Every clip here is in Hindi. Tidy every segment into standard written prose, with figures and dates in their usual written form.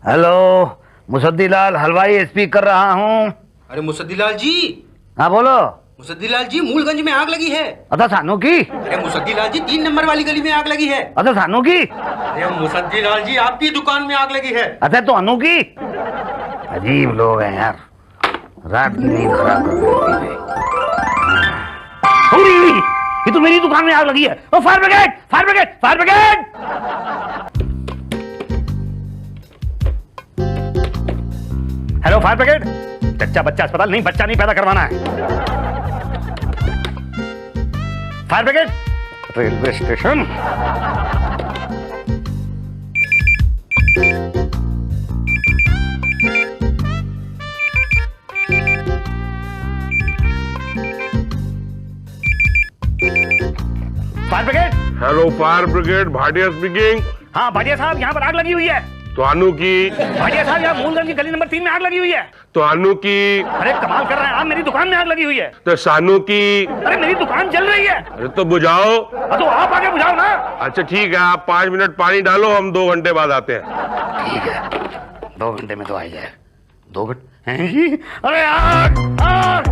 हेलो, मुसद्दीलाल हलवाई स्पीक कर रहा हूँ। अरे मुसद्दीलाल जी। हाँ बोलो। मुसद्दीलाल जी, मूलगंज में आग लगी है। अच्छा सानू की। अरे मुसद्दीलाल जी, 3 नंबर वाली गली में आग लगी है। अच्छा सानू की। अरे मुसद्दीलाल जी, आपकी दुकान में आग लगी है। अच्छा तो अनु की। अजीब लोग हैं यार, रात की नींद खराब कर देते हैं। ये तो मेरी दुकान में आग लगी है। ओ fire brigade, fire brigade, fire brigade. Hello fire brigade. चच्चा बच्चा अस्पताल नहीं, बच्चा नहीं पैदा करवाना है। Fire brigade railway station. Fire brigade. Hello fire brigade, Bhatia speaking. हाँ भाटिया साहब, यहाँ पर आग लगी हुई है। तो अनु की। भाटिया साहब, यहाँ मूलगंज की गली नंबर 3 में आग लगी हुई है। तो अनु की। अरे कमाल कर रहे हैं आप, मेरी दुकान में आग लगी हुई है। तो सानू की। अरे मेरी दुकान जल रही है। अरे तो बुझाओ। तो आप आगे बुझाओ ना। अच्छा ठीक है, आप 5 मिनट पानी डालो, हम 2 घंटे बाद आते हैं। ठीक है, 2 घंटे में तो आ जाए। 2 घंटे? अरे आग आग।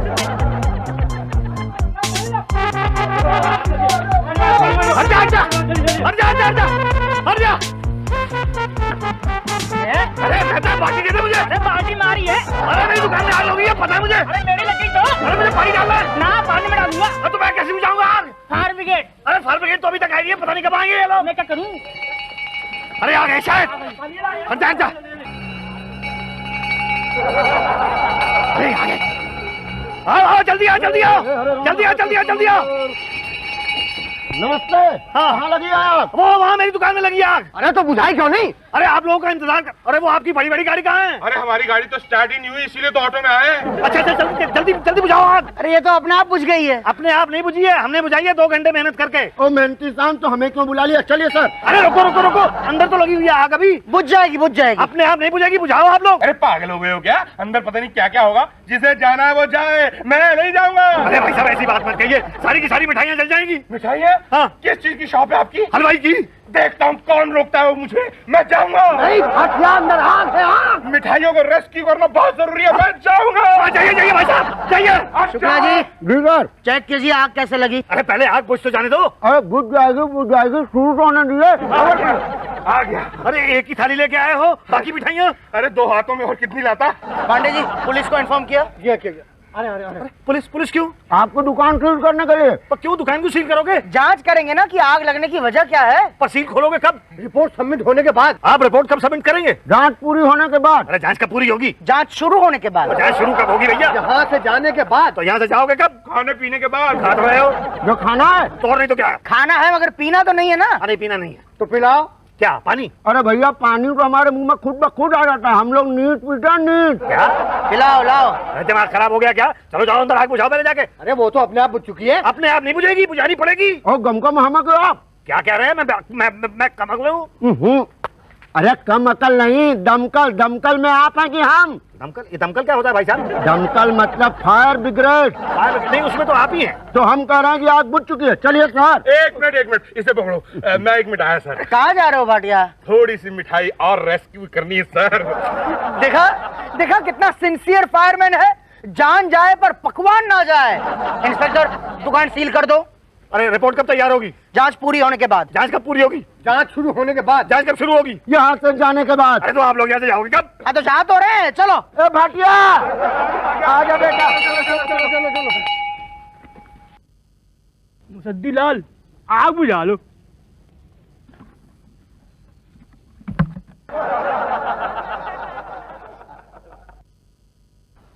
हट जा हट जा हट जा हट जा हट जा। अरे कहता बाकी कहते मुझे। अरे पार्टी मारी है। अरे मेरी दुकान में आग लगी है, पता है मुझे। अरे मेरी लगी तो। अरे मुझे पानी डालना है ना, पानी में डालूंगा। तो मैं कैसे बुझाऊंगा आग? Fire brigade. अरे फायर ब्रिगेड तो अभी तक आई नहीं है, पता नहीं कब आएंगे ये लोग। मैं क्या करूं? अरे आ गए शायद। हट जा हट जा। अरे आ गए। आओ जल्दी आओ जल्दी आओ जल्दी आओ जल्दी आओ जल्दी आओ। नमस्ते। हाँ कहाँ लगी आग? वो वहाँ मेरी दुकान में लगी आग। अरे तो बुझाई क्यों नहीं? अरे आप लोगों का इंतजार कर। अरे वो आपकी बड़ी बड़ी गाड़ी कहाँ है? अरे हमारी गाड़ी तो स्टार्ट ही नहीं हुई, इसीलिए तो ऑटो में आए। अच्छा अच्छा जल्दी जल्दी जल्दी बुझाओ आग। अरे ये तो अपने आप बुझ गई है। अपने आप नहीं बुझी है, हमने बुझाई है 2 घंटे मेहनत करके। ओ मेहनती शाम, तो हमें क्यों बुला लिया? चलिए सर। अरे रुको रुको रुको, अंदर तो लगी हुई है आग अभी। बुझ जाएगी बुझ जाएगी। अपने आप नहीं बुझेगी, बुझाओ आप लोग। अरे पागल हो गए हो क्या? अंदर पता नहीं क्या क्या होगा, जिसे जाना है वो जाए, मैं नहीं जाऊंगा। अरे भाई साहब ऐसी बात मत कहिए, सारी की सारी मिठाइयाँ जल जाएंगी। मिठाई है? हाँ। किस चीज की शॉप है आपकी? हलवाई की। देखता हूँ कौन रोकता है वो मुझे, मैं जाऊंगा। नहीं, हटिया, अंदर आग है आग। मिठाइयों को रेस्क्यू करना बहुत जरूरी है, मैं जाऊंगा। जाइए जाइए भाई साहब जाइए। शुक्ला जी, ड्राइवर चेक कीजिए आग कैसे लगी। अरे पहले आग बुझ तो जाने दो। अरे बुझ जाएगी, शुरू तो होने दिए। आ गया। अरे एक ही थाली लेके आए हो, बाकी मिठाइयाँ? अरे 2 हाथों में और कितनी लाता? पांडे जी, पुलिस को इन्फॉर्म किया? अरे अरे अरे, पुलिस पुलिस क्यों? आपको दुकान सील करने के लिए। पर क्यों दुकान को सील करोगे? जांच करेंगे ना कि आग लगने की वजह क्या है। पर सील खोलोगे कब? रिपोर्ट सबमिट होने के बाद। आप रिपोर्ट कब सबमिट करेंगे? जांच पूरी होने के बाद। अरे जांच कब पूरी होगी? जांच शुरू होने के बाद। जांच शुरू कब होगी भैया? यहाँ से जाने के बाद। तो यहाँ से जाओगे कब? खाने पीने के बाद। खा तो रहे हो जो खाना है तो, और नहीं तो क्या? खाना है, मगर पीना तो नहीं है ना। अरे पीना नहीं है तो पिलाओ। क्या? पानी? अरे भैया, पानी तो हमारे मुंह में खुद ब खुद आ जाता है, हम लोग नीट पीते नीट। क्या? पिलाओ लाओ। अरे दिमाग खराब हो गया क्या? चलो जाओ अंदर, आग बुझाओ पहले जाके। अरे वो तो अपने आप बुझ चुकी है। अपने आप नहीं बुझेगी, बुझानी पड़ेगी। और गम का महमक है आप। क्या कह रहे हैं? मैं कमक हूँ। अरे कम अकल नहीं, दमकल। दमकल में आप हैं कि हम? दमकल? ये दमकल क्या होता है भाई साहब? दमकल मतलब फायर ब्रिगेड। नहीं, उसमें तो आप ही हैं। तो हम कह रहे हैं कि आग बुझ चुकी है, चलिए सर। एक मिनट, इसे पकड़ो। मैं 1 मिनट आया सर। कहाँ जा रहे हो भाटिया? थोड़ी सी मिठाई और रेस्क्यू करनी है सर। देखा देखा कितना सिंसियर फायरमैन है। जान जाए पर पकवान ना जाए। इंस्पेक्टर, दुकान सील कर दो। अरे रिपोर्ट कब तैयार होगी? जांच पूरी होने के बाद। जांच कब पूरी होगी? जांच शुरू होने के बाद। जांच कब शुरू होगी? यहाँ से जाने के बाद। अरे तो आप लोग यहाँ से जाओगे कब? हाँ तो जा तो रहे हैं, चलो। ए भाटिया, आजा बेटा। चलो। मुसद्दीलाल, आग बुझा लो।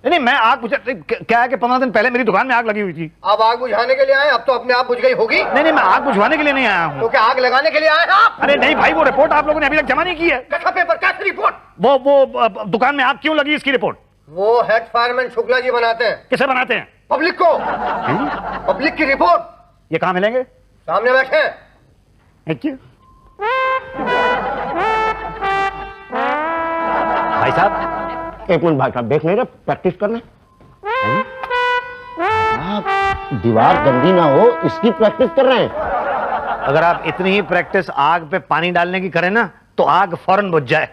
नहीं मैं आग बुझा, क्या है कि 15 दिन पहले मेरी दुकान में आग लगी हुई थी। अब आग बुझाने के लिए आए, अब तो अपने आप बुझ गई होगी। नहीं मैं आग बुझवाने के लिए नहीं आया हूँ। तो क्या आग लगाने के लिए आए आप? अरे नहीं भाई, वो रिपोर्ट आप लोगों ने अभी तक जमा नहीं की है। कैसा पेपर, कैसी रिपोर्ट? वो दुकान में आग क्यों लगी, इसकी रिपोर्ट। वो हेड फायरमैन शुक्ला जी बनाते हैं। किसे बनाते हैं? पब्लिक को। पब्लिक की रिपोर्ट। ये कहाँ मिलेंगे? सामने बैठे। क्यों भाई साहब? एक मिनट भाई साहब, देख नहीं रहे, प्रैक्टिस करना। दीवार गंदी ना हो, इसकी प्रैक्टिस कर रहे हैं। अगर आप इतनी ही प्रैक्टिस आग पे पानी डालने की करें ना, तो आग फौरन बुझ जाए।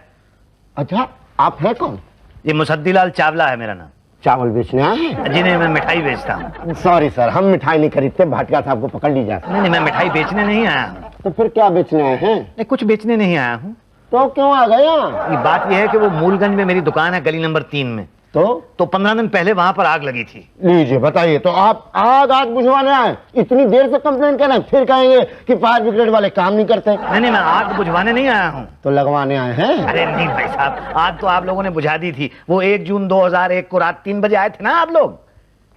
अच्छा, आप है कौन? ये मुसद्दीलाल चावला है मेरा नाम। चावल बेचने आए हैं? जी नहीं, मैं मिठाई बेचता हूँ। सॉरी सर, हम मिठाई नहीं खरीदते, भाटिया साहब को पकड़ लीजिए। नहीं नहीं, मैं मिठाई बेचने नहीं आया हूँ। तो फिर क्या बेचने आए हैं? नहीं, कुछ बेचने नहीं आया हूँ। तो क्यों आ गए यहाँ? ये बात यह है कि वो मूलगंज में मेरी दुकान है, गली नंबर 3 में। तो 15 दिन पहले वहां पर आग लगी थी। लीजिए बताइए, तो आप आग बुझवाने आए? इतनी देर से कंप्लेन कर रहे हैं, फिर कहेंगे कि फायर ब्रिगेड वाले काम नहीं करते। नहीं नहीं, मैं आग बुझवाने नहीं आया हूँ। तो लगवाने आए हैं? अरे नहीं भाई साहब, आग तो आप लोगों ने बुझा दी थी। वो 1 जून 2001 को रात 3 बजे आए थे ना आप लोग।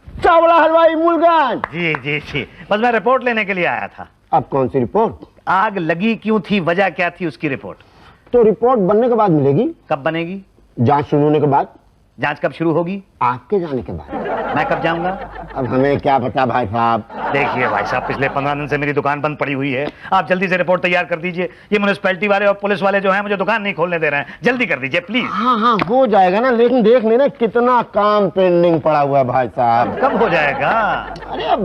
चावला हलवाई मूलगंज। जी जी जी, बस मैं रिपोर्ट लेने के लिए आया था। अब कौन सी रिपोर्ट? आग लगी क्यों थी, वजह क्या थी, उसकी रिपोर्ट। तो रिपोर्ट बनने के बाद मिलेगी। कब बनेगी? जांच शुरू होने के बाद। जांच कब शुरू होगी? आपके जाने के बाद। मैं कब जाऊंगा? अब हमें क्या पता भाई साहब। देखिए भाई साहब, पिछले 15 दिन से मेरी दुकान बंद पड़ी हुई है। आप जल्दी से रिपोर्ट तैयार कर दीजिए। ये म्युनिसिपैलिटी वाले और पुलिस वाले जो हैं मुझे दुकान नहीं खोलने दे रहे हैं। जल्दी कर दीजिए प्लीज। हाँ हाँ, हो जाएगा ना, लेकिन देख लेना कितना काम पेंडिंग पड़ा हुआ है भाई साहब। कब हो जाएगा? अरे अब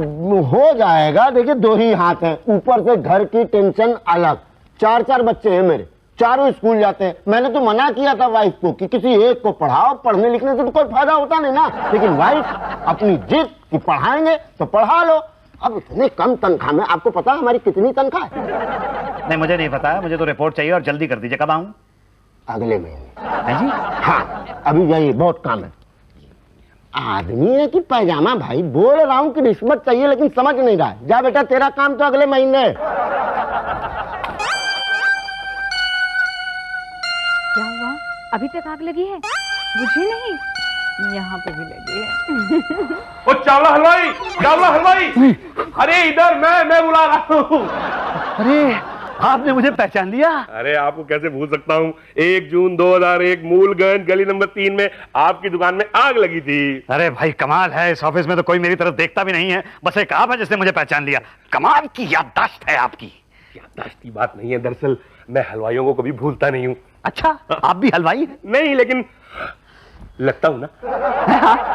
हो जाएगा। देखिए 2 ही हाथ हैं, ऊपर से घर की टेंशन अलग। 4 बच्चे हैं मेरे, चारों स्कूल जाते हैं। मैंने तो मना किया था वाइफ को कि किसी एक को पढ़ाओ, पढ़ने लिखने से तो कोई फायदा होता नहीं ना। लेकिन वाइफ अपनी जिद कि पढ़ाएंगे तो पढ़ा लो। अब इतने कम तनख्वाह में, आपको पता है हमारी कितनी तनख्वाह है? नहीं, मुझे नहीं पता है। मुझे तो रिपोर्ट चाहिए और जल्दी कर दीजिए। कब आऊं? अगले महीने। है जी? हाँ, अभी जाइए, बहुत काम है। आदमी है कि पैजामा भाई? बोल रहा हूँ कि रिश्वत चाहिए, लेकिन समझ नहीं रहा है। जा बेटा, तेरा काम तो अगले महीने। क्या हुआ? अभी तक आग लगी है? मुझे नहीं, यहाँ पे भी लगी है। ओ चावला हलवाई, चावला हलवाई, अरे इधर मैं बुला रहा हूँ। अरे आपने मुझे पहचान लिया? अरे आपको कैसे भूल सकता हूँ। 1 जून 2001 मूलगंज गली नंबर 3 में आपकी दुकान में आग लगी थी। अरे भाई कमाल है, इस ऑफिस में तो कोई मेरी तरफ देखता भी नहीं है। बस एक आप है जिसने मुझे पहचान लिया। कमाल की याददाश्त है आपकी। याददाश्त की बात नहीं है, दरअसल मैं हलवाइयों को कभी भूलता नहीं हूँ। अच्छा, आप भी हलवाई हैं? नहीं, लेकिन लगता हूँ ना।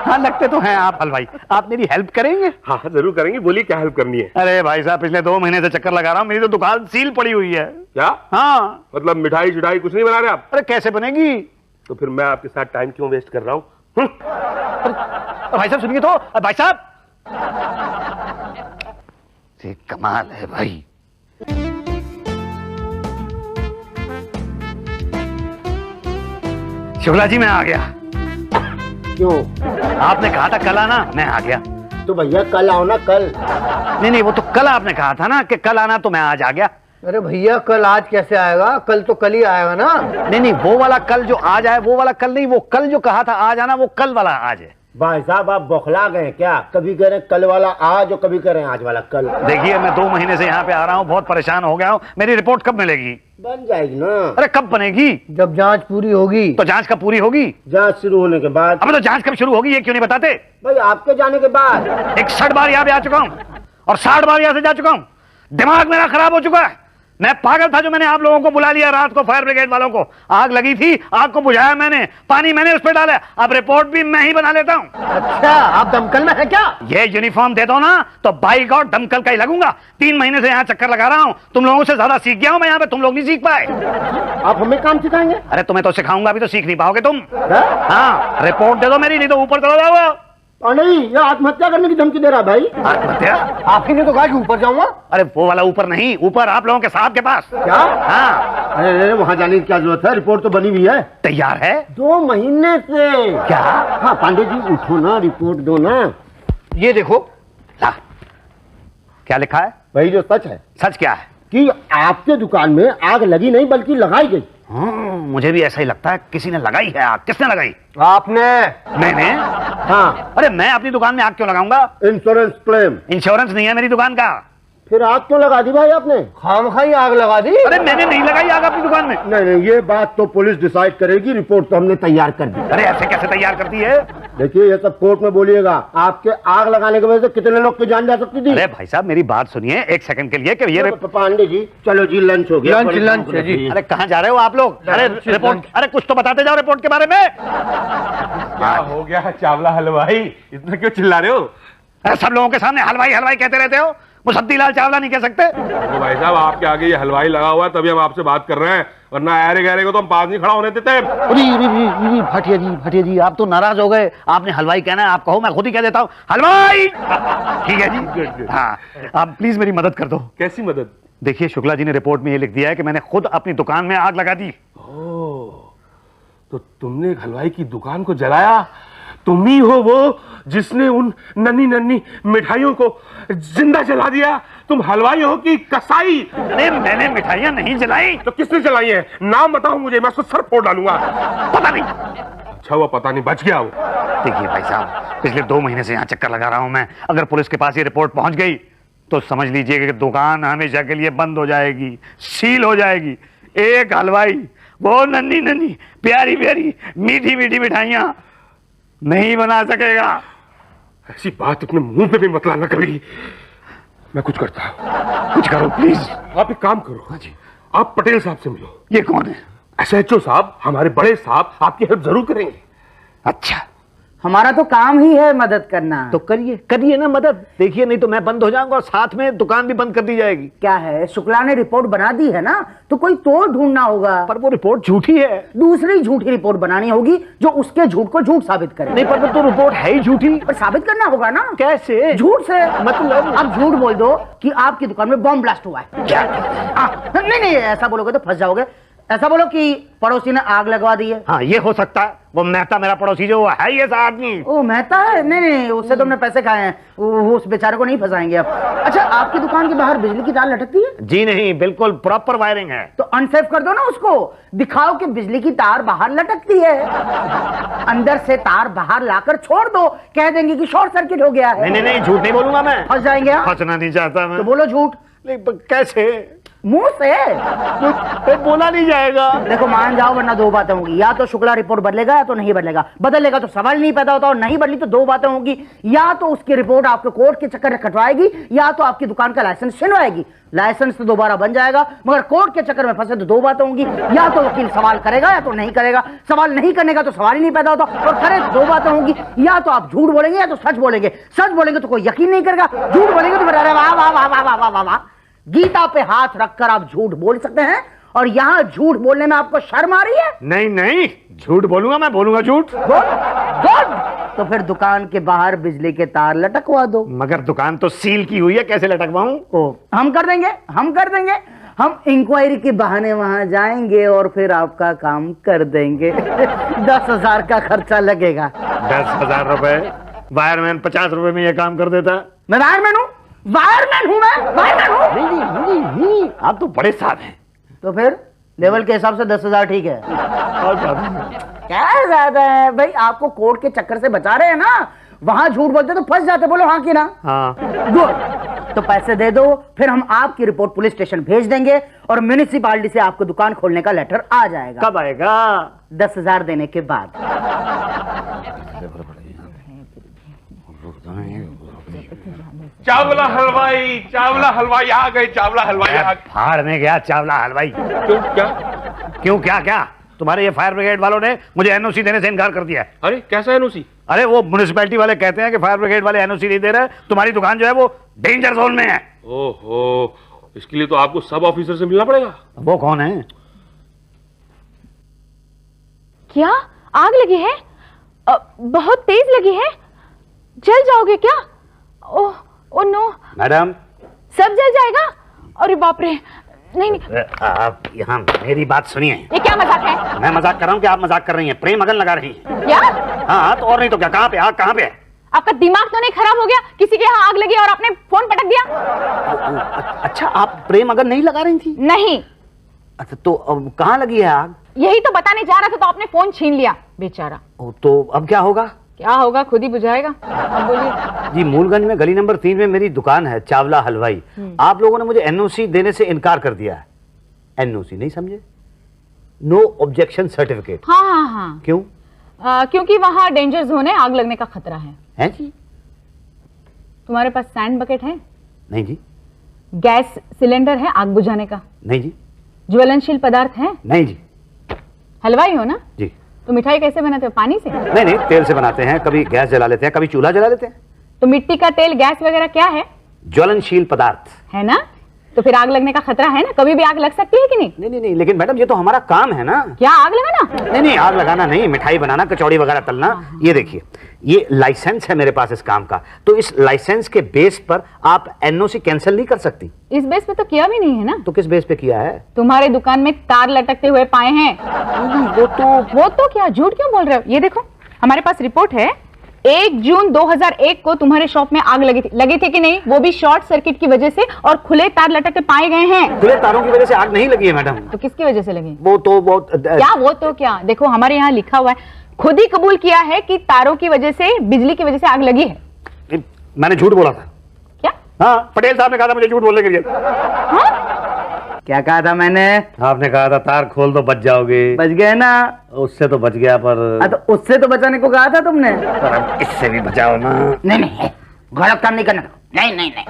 हाँ, लगते तो हैं आप हलवाई। आप मेरी हेल्प करेंगे? हाँ जरूर करेंगे, बोलिए क्या हेल्प करनी है। अरे भाई साहब, पिछले 2 महीने से चक्कर लगा रहा हूँ, मेरी तो दुकान सील पड़ी हुई है। क्या? हाँ। मतलब मिठाई शिठाई कुछ नहीं बना रहे आप? अरे कैसे बनेगी? तो फिर मैं आपके साथ टाइम क्यों वेस्ट कर रहा हूँ? भाई साहब सुनिए तो, भाई साहब। ये कमाल है भाई। शुक्ला जी, मैं आ गया। क्यों? आपने कहा था कल आना, मैं आ गया। तो भैया कल आओ ना, कल। नहीं, वो तो कल आपने कहा था ना कि कल आना, तो मैं आज आ गया। अरे भैया, कल आज कैसे आएगा? कल तो कल ही आएगा ना। नहीं, वो वाला कल जो आज आए, वो वाला कल नहीं। वो कल जो कहा था आज आना, वो कल वाला आज है। भाई साहब, आप बौखला गए क्या? कभी कह रहे हैं कल वाला आज और कभी कह रहे हैं आज वाला कल। देखिए, मैं 2 महीने से यहाँ पे आ रहा हूँ, बहुत परेशान हो गया हूँ। मेरी रिपोर्ट कब मिलेगी? बन जाएगी ना। अरे कब बनेगी? जब जांच पूरी होगी। तो जांच कब पूरी होगी? जांच शुरू होने के बाद। अब तो जांच कब शुरू होगी ये क्यों नहीं बताते? भाई आपके जाने के बाद। 61 बार यहाँ पे आ चुका हूँ और 60 बार यहाँ से जा चुका हूँ। दिमाग मेरा खराब हो चुका है। मैं पागल था जो मैंने आप लोगों को बुला लिया रात को, फायर ब्रिगेड वालों को। आग लगी थी, आग को बुझाया मैंने, पानी मैंने उस पर डाला। अब रिपोर्ट भी मैं ही बना लेता हूँ। अच्छा, आप दमकल में है क्या? ये यूनिफॉर्म दे दो ना तो बाई गॉड दमकल का ही लगूंगा। 3 महीने से यहाँ चक्कर लगा रहा हूँ। तुम लोगों से ज्यादा सीख गया हूँ मैं यहाँ पे, तुम लोग नहीं सीख पाए। आप हमें काम सिखाएंगे? अरे तुम्हें तो सिखाऊंगा, अभी तो सीख नहीं पाओगे तुम। हाँ, रिपोर्ट दे दो मेरी, नहीं तो ऊपर चला जाओगे। और नहीं, ये आत्महत्या करने की धमकी दे रहा है भाई। आत्महत्या? आप ही ने तो कहा कि ऊपर जाऊंगा। अरे वो वाला ऊपर नहीं, ऊपर आप लोगों के साहब के पास। क्या? हाँ। अरे वहाँ जाने की क्या जरूरत है? रिपोर्ट तो बनी हुई है। तैयार है? 2 महीने से। क्या? हाँ पांडे जी, उठो ना, रिपोर्ट दो ना। ये देखो। ला। क्या लिखा है? भाई जो सच है। सच क्या है? कि आपके दुकान में आग लगी नहीं बल्कि लगाई गई। मुझे भी ऐसा ही लगता है, किसी ने लगाई है आग। किसने लगाई? आपने। मैंने? हाँ। अरे मैं अपनी दुकान में आग क्यों लगाऊंगा? Insurance claim. इंश्योरेंस नहीं है मेरी दुकान का। फिर आग क्यों लगा दी भाई आपने? खामखाई आग लगा दी। अरे मैंने नहीं लगाई आग अपनी दुकान में। नहीं, ये बात तो पुलिस डिसाइड करेगी। रिपोर्ट तो हमने तैयार कर दी। अरे ऐसे कैसे तैयार करती है? देखिए, ये सब कोर्ट में बोलिएगा। आपके आग लगाने की वजह से कितने लोग की जान जा सकती थी। अरे भाई साहब, मेरी बात सुनिए 1 सेकंड के लिए कि ये पांडे जी, चलो जी, लंच हो गया। लंच है जी। अरे कहाँ जा रहे हो आप लोग? अरे रिपोर्ट, अरे कुछ तो बताते जाओ रिपोर्ट के बारे में। क्या हो गया चावला हलवाई, इतना क्यों चिल्ला रहे हो? अरे सब लोगों के सामने हलवाई हलवाई कहते रहते हो। मुसद्दी लाल चावला नहीं कह सकते? तो भाई साहब आपके आगे ये हलवाई लगा हुआ है, तभी हम आपसे बात कर रहे हैं, वरना ऐरे गहरे को तो हम पास नहीं खड़ा होने देते। भाटिया जी आप तो नाराज हो गए। आपने हलवाई कहना है, आप कहो, मैं खुद ही कह देता हूँ हलवाई। ठीक है जी, हाँ आप प्लीज मेरी मदद कर दो। कैसी मदद? देखिए शुक्ला जी ने रिपोर्ट में ये लिख दिया है कि मैंने खुद अपनी दुकान में आग लगा दी। तो तुमने एक हलवाई की दुकान को जलाया? तुम ही हो वो जिसने उन नन्ही नन्ही मिठाइयों को जिंदा जला दिया? तुम हलवाई हो कि कसाई? अरे मैंने मिठाइयां नहीं जलाई। तो किसने जलाई है? नाम बताओ मुझे, मैं उसको सर फोड़ डालूंगा। पता नहीं। अच्छा हुआ पता नहीं, बच गया वो। देखिए भाई साहब, पिछले 2 महीने से यहाँ चक्कर लगा रहा हूं मैं। अगर पुलिस के पास ये रिपोर्ट पहुंच गई तो समझ लीजिए कि दुकान हमेशा के लिए बंद हो जाएगी, सील हो जाएगी। एक हलवाई, वो नन्ही नन्ही प्यारी प्यारी मीठी मीठी मिठाइयां नहीं बना सकेगा। ऐसी बात अपने मुंह पे भी मत लाना कभी। मैं कुछ करता हूं। कुछ करो प्लीज। आप एक काम करो। हाँ जी। आप पटेल साहब से मिलो। ये कौन है? SHO साहब, हमारे बड़े साहब आपकी हेल्प जरूर करेंगे। अच्छा, हमारा तो काम ही है मदद करना। तो करिए ना मदद। देखिए नहीं तो मैं बंद हो जाऊंगा और साथ में दुकान भी बंद कर दी जाएगी। क्या है, शुक्ला ने रिपोर्ट बना दी है ना, तो कोई तोड़ ढूंढना होगा। पर वो रिपोर्ट झूठी है। दूसरी झूठी रिपोर्ट बनानी होगी जो उसके झूठ को झूठ साबित करे। नहीं पर वो तो रिपोर्ट है ही झूठी। पर साबित करना होगा ना। कैसे? झूठ से। मतलब? आप झूठ बोल दो कि आपकी दुकान में बॉम्ब ब्लास्ट हुआ है। क्या? नहीं ऐसा बोलोगे तो फंस जाओगे। ऐसा बोलो कि पड़ोसी ने आग लगवा दी है। हाँ ये हो सकता है। वो मेहता मेरा पड़ोसी जो है ये ऐसा आदमी। ओ मेहता है? नहीं उससे तुमने पैसे खाए हैं, वो उस बेचारे को नहीं फंसाएंगे अब। अच्छा, आपकी दुकान के बाहर बिजली की तार लटकती है? जी नहीं, बिल्कुल प्रॉपर वायरिंग है। तो अनसेफ कर दो ना उसको, दिखाओ कि बिजली की तार बाहर लटकती है। अंदर से तार बाहर लाकर छोड़ दो, कह देंगे कि शॉर्ट सर्किट हो गया है। नहीं झूठ नहीं बोलूंगा मैं। फंस जाएंगे आप। फंसना नहीं चाहता मैं। तो बोलो झूठ। कैसे? मुंह से। तो बोला नहीं जाएगा। देखो मान जाओ वरना 2 बातें होंगी, या तो शुक्ला रिपोर्ट बदलेगा या तो नहीं बदलेगा। बदलेगा तो सवाल नहीं पैदा होता, और नहीं बदली तो 2 बातें होंगी, या तो उसकी रिपोर्ट आपको कोर्ट के चक्कर में कटवाएगी या तो आपकी दुकान का लाइसेंस छिनवाएगी। लाइसेंस तो दोबारा बन जाएगा, मगर कोर्ट के चक्कर में फंसे तो 2 बातें होंगी, या तो वकील सवाल करेगा या तो नहीं करेगा। सवाल नहीं करने का तो सवाल ही नहीं पैदा होता, और करे तो 2 बातें होंगी, या तो आप झूठ बोलेंगे या तो सच बोलेंगे। सच बोलेंगे तो कोई यकीन नहीं करेगा, झूठ बोलेंगे तो अरे वाह वाह वाह वाह वाह वाह वाह। गीता पे हाथ रखकर आप झूठ बोल सकते हैं, और यहां झूठ बोलने में आपको शर्म आ रही है? नहीं झूठ बोलूंगा, मैं बोलूंगा झूठ। गुड। तो फिर दुकान के बाहर बिजली के तार लटकवा दो। मगर दुकान तो सील की हुई है, कैसे लटकवाऊं? हम कर देंगे। हम इंक्वायरी के बहाने वहां जाएंगे और फिर आपका काम कर देंगे। 10,000 का खर्चा लगेगा। 10,000 रुपए? वायरमैन 50 रुपए में यह काम कर देता। मैं वायरमैन हूं नहीं, आप तो बड़े साहब हैं। तो फिर लेवल के हिसाब से 10,000 ठीक है। क्या ज्यादा है भाई, आपको कोर्ट के चक्कर से बचा रहे हैं ना। वहां झूठ बोलते तो फंस जाते। बोलो हाँ कि ना? हाँ। गुड। तो पैसे दे दो, फिर हम आपकी रिपोर्ट पुलिस स्टेशन भेज देंगे और म्युनिसिपालिटी से आपको दुकान खोलने का लेटर आ जाएगा। कब आएगा? 10,000 देने के बाद। चावला हलवाई आ गए। चावला हलवाई आ गए। फाड़ में गया चावला हलवाई। क्यों क्या? तुम्हारे ये फायर ब्रिगेड वालों ने मुझे NOC देने से इनकार कर दिया है। अरे कैसा NOC? अरे वो म्युनिसिपैलिटी वाले कहते हैं कि फायर ब्रिगेड वाले NOC नहीं दे रहे, तुम्हारी दुकान जो है वो डेंजर जोन में है। ओहो, इसके लिए तो आपको सब ऑफिसर से मिलना पड़ेगा। वो कौन है? क्या आग लगी है? बहुत तेज लगी है। जल जाओगे क्या? ओह नो मैडम, सब जल जाएगा। अरे बाप रे। नहीं आप यहाँ मेरी बात सुनिए। ये क्या मजाक है? मैं मजाक कर रहा हूँ कि आप मजाक कर रही हैं? प्रेम अगन लगा रही हैं। क्या? हाँ तो और नहीं तो क्या। कहाँ पे आग? कहाँ पे है? आपका दिमाग तो नहीं खराब हो गया? किसी के यहाँ आग लगी और आपने फोन पटक दिया? अच्छा, आप प्रेम अगन नहीं लगा रही थी? नहीं। अच्छा तो अब कहाँ लगी है आग? यही तो बताने जा रहा था तो आपने फोन छीन लिया बेचारा। तो अब क्या होगा? क्या होगा खुद ही बुझाएगा। अब बोलिए। जी, मूलगंज में गली नंबर 3 में मेरी दुकान है चावला हलवाई। आप लोगों ने मुझे NOC देने से इनकार कर दिया है। NOC नहीं समझे? No objection certificate. हाँ। क्यों? क्योंकि वहाँ डेंजर जोन है, आग लगने का खतरा है जी? तुम्हारे पास सैंड बकेट है? नहीं जी। गैस सिलेंडर है आग बुझाने का? नहीं जी। ज्वलनशील पदार्थ है? नहीं जी। हलवाई हो ना? जी। तो मिठाई कैसे बनाते हो? पानी से? नहीं, तेल से बनाते हैं। कभी गैस जला लेते हैं, कभी चूल्हा जला लेते हैं। तो मिट्टी का तेल, गैस वगैरह क्या है? ज्वलनशील पदार्थ है ना? तो फिर आग लगने का खतरा है ना, कभी भी आग लग सकती है कि नहीं? नहीं नहीं नहीं, लेकिन मैडम ये तो हमारा काम है ना। क्या आग लगाना? नहीं नहीं, आग लगाना नहीं, मिठाई बनाना, कचौड़ी वगैरह तलना। ये देखिए, ये लाइसेंस है मेरे पास इस काम का, तो इस लाइसेंस के बेस पर आप एनओसी कैंसिल नहीं कर सकती। इस बेस पे तो किया भी नहीं है ना। तो किस बेस पे किया है? तुम्हारे दुकान में तार लटकते हुए पाए हैं। वो तो क्या, झूठ क्यों बोल रहे हो? ये देखो, हमारे पास रिपोर्ट है, 1 जून 2001 को तुम्हारे शॉप में आग लगी थी कि नहीं? वो भी शॉर्ट सर्किट की वजह से, और खुले तार लटकते पाए गए हैं। खुले तारों की वजह से आग नहीं लगी है मैडम। तो किसकी वजह से लगी? वो तो बहुत क्या वो तो क्या, देखो हमारे यहाँ लिखा हुआ है, खुद ही कबूल किया है कि तारों की वजह से, बिजली की वजह से आग लगी है। मैंने झूठ बोला था। क्या? हाँ, पटेल साहब ने कहा था मुझे झूठ बोलने के लिए। क्या कहा था मैंने? आपने कहा था तार खोल दो बच जाओगे। बच गए ना? उससे तो बच गया, पर तो उससे तो बचाने को कहा था तुमने। पर अब इससे भी बचाओ ना। नहीं नहीं, गलत काम नहीं करना। नहीं नहीं नहीं,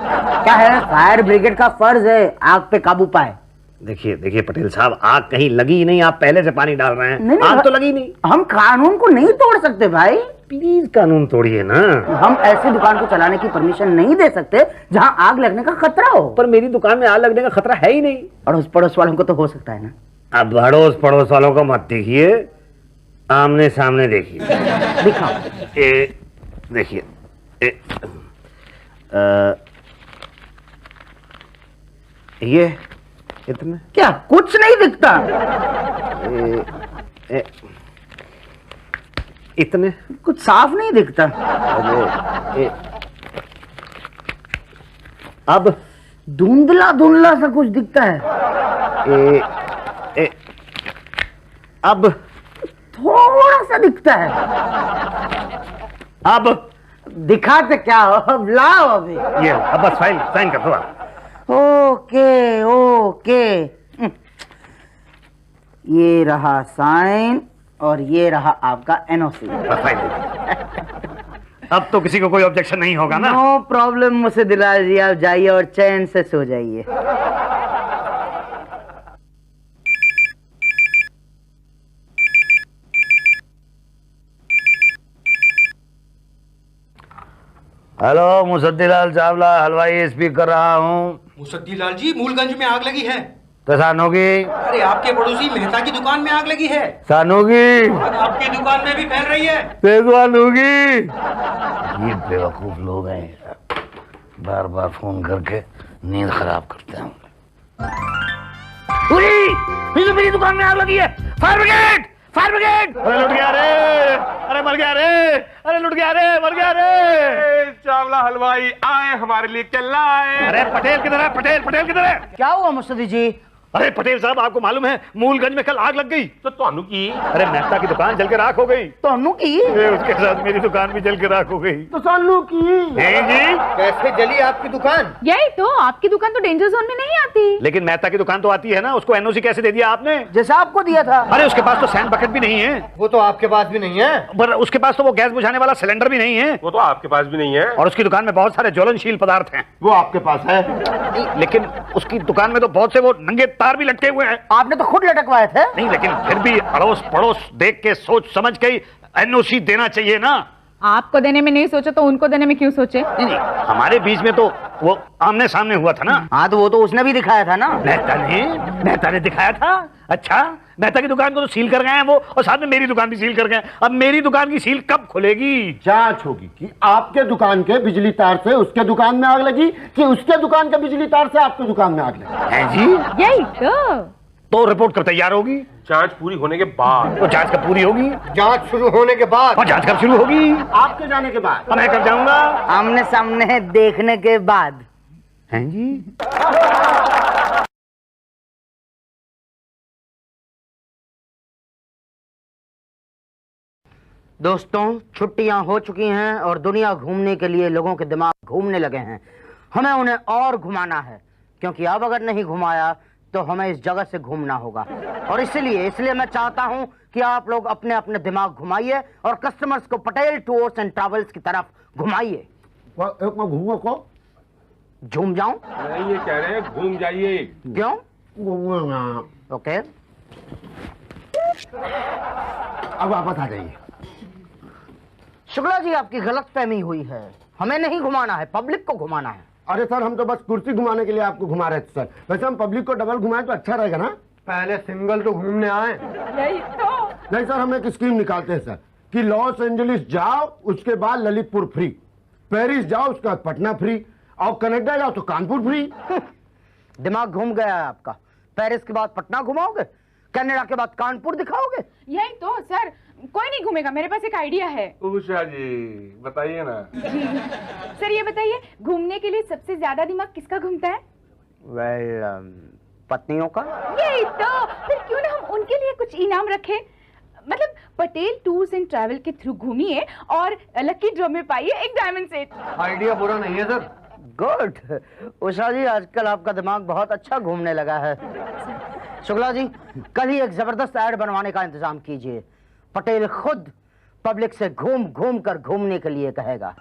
क्या है, फायर ब्रिगेड का फर्ज है आग पे काबू पाए। देखिए देखिए पटेल साहब, आग कहीं लगी ही नहीं, आप पहले से पानी डाल रहे हैं। नहीं, आग तो लगी नहीं। हम कानून को नहीं तोड़ सकते भाई। प्लीज कानून तोड़िए ना। हम ऐसी दुकान को चलाने की परमिशन नहीं दे सकते जहां आग लगने का खतरा हो। पर मेरी दुकान में आग लगने का खतरा है ही नहीं। अड़ोस पड़ोस वालों को तो हो सकता है ना। अब अड़ोस पड़ोस वालों को मत देखिए, आमने सामने देखिए। दिखाओ। देखिए, ये इतने क्या कुछ नहीं दिखता? इतने कुछ साफ नहीं दिखता। अब धुंधला धुंधला सा कुछ दिखता है। अब थोड़ा सा दिखता है। अब दिखाते क्या हो, अब लाओ अभी। ये अब बस फाइल साइन कर दो आप। ओके ओके, ये रहा साइन और ये रहा आपका एनओसी। बस फाइल दे। अब तो किसी को कोई ऑब्जेक्शन नहीं होगा ना? नो प्रॉब्लम मुझसे दिला जी, आप जाइए और चैन से सो जाइए। हेलो, मुसद्दीलाल चावला हलवाई स्पीक कर रहा हूँ। मुसद्दीलाल जी, मूलगंज में आग लगी है। तो सानोगी? अरे आपके पड़ोसी मेहता की दुकान में आग लगी है। सानूगी? आग आपकी दुकान में भी फैल रही है। तेजवानूगी? ये बेवकूफ लोग हैं, बार बार फोन करके नींद खराब करते हैं। तो मेरी दुकान में आग लगी है। Fire brigade! Fire brigade! अरे लुट गया रे! अरे मर गया रे! अरे लुट गया रे! मर गया रे! चावला हलवाई आए हमारे लिए, क्या लाए? अरे पटेल किधर है? पटेल किधर है? क्या हुआ मुस्तदी जी? अरे पटेल साहब, आपको मालूम है मूलगंज में कल आग लग गई। तो ਤੁਹਾਨੂੰ की? अरे मेहता की दुकान जल के राख हो गई। तो अनु की? उसके साथ मेरी दुकान भी जल के राख हो गई। तो सानू की? नहीं जी, कैसे जली आपकी दुकान? यही तो, आपकी दुकान तो डेंजर जोन में नहीं आती। लेकिन मेहता की दुकान तो आती है ना, उसको एनओसी कैसे दे दिया आपने? जैसा आपको दिया था। अरे उसके पास तो सैंड बकेट भी नहीं है। वो तो आपके पास भी नहीं है। पर उसके पास तो वो गैस बुझाने वाला सिलेंडर भी नहीं है। वो तो आपके पास भी नहीं है। और उसकी दुकान में बहुत सारे ज्वलनशील पदार्थ हैं। वो आपके पास है। लेकिन उसकी दुकान में तो बहुत से वो नंगे तार भी लटके हुए हैं। आपने तो खुद लटकवाए थे। नहीं, लेकिन फिर भी अड़ोस पड़ोस देख के सोच समझ के एनओसी देना चाहिए ना। आपको देने में नहीं सोचा तो उनको देने में क्यों सोचे? नहीं, हमारे बीच में तो वो आमने सामने हुआ था ना। हाँ, तो वो तो उसने भी दिखाया था ना। मेहता ने दिखाया था। अच्छा, मेहता की दुकान को तो सील कर गए हैं वो, और साथ में मेरी दुकान भी सील कर गए। अब मेरी दुकान की सील कब खुलेगी? जांच होगी कि आपके दुकान के बिजली तार से उसके दुकान में आग लगी कि उसके दुकान के बिजली तार से आपके दुकान में आग लगी। है जी? यही तो रिपोर्ट कब तैयार होगी? जांच पूरी होने के बाद। तो जांच कब पूरी होगी? जांच शुरू होने के बाद। और जांच कब शुरू होगी? आपके जाने के बाद। मैं कब जाऊंगा? आमने सामने देखने के बाद। हैं जी? दोस्तों, छुट्टियां हो चुकी हैं और दुनिया घूमने के लिए लोगों के दिमाग घूमने लगे हैं। हमें उन्हें और घुमाना है, क्योंकि अब अगर नहीं घुमाया तो हमें इस जगह से घूमना होगा। और इसलिए मैं चाहता हूं कि आप लोग अपने अपने दिमाग घुमाइए और कस्टमर्स को पटेल टूर्स एंड ट्रैवल्स की तरफ घुमाइए। एक मैं घूमो को झूम जाऊं? नहीं, ये कह रहे हैं घूम जाइए। क्यों? घूमो। ओके, अब वापस आ जाइए। शुक्ला जी, आपकी गलतफहमी हुई है। हमें नहीं घुमाना है, पब्लिक को घुमाना है। अरे सर हम तो बस कुर्सी घुमाने के लिए आपको घुमा रहे थे सर। वैसे हम पब्लिक को डबल घुमाएं तो अच्छा रहेगा ना। पहले सिंगल तो घूमने आए। यही तो। नहीं सर, हम एक स्कीम निकालते हैं सर कि लॉस एंजलिस जाओ उसके बाद ललितपुर फ्री, पेरिस जाओ उसके बाद पटना फ्री, और कनाडा जाओ तो कानपुर फ्री। दिमाग घूम गया है आपका। पेरिस के बाद पटना घुमाओगे, कनाडा के बाद कानपुर दिखाओगे। यही तो सर, कोई नहीं घूमेगा, मेरे पास एक आइडिया है। उषा जी बताइए ना। सर ये बताइए, घूमने के लिए सबसे ज्यादा दिमाग किसका घूमता है? पत्नियों का। यही तो, फिर क्यों ना हम उनके लिए कुछ इनाम रखें। मतलब पटेल टूर्स एंड ट्रैवल के थ्रू घूमिए और लकी ड्रॉ में पाइए एक डायमंड सेट। आइडिया बुरा नहीं है सर। गुड। उषा जी आजकल आपका दिमाग बहुत अच्छा घूमने लगा है। शुक्ला जी कल ही एक जबरदस्त ऐड बनवाने का इंतजाम कीजिए। पटेल खुद पब्लिक से घूम घूम कर घूमने के लिए कहेगा।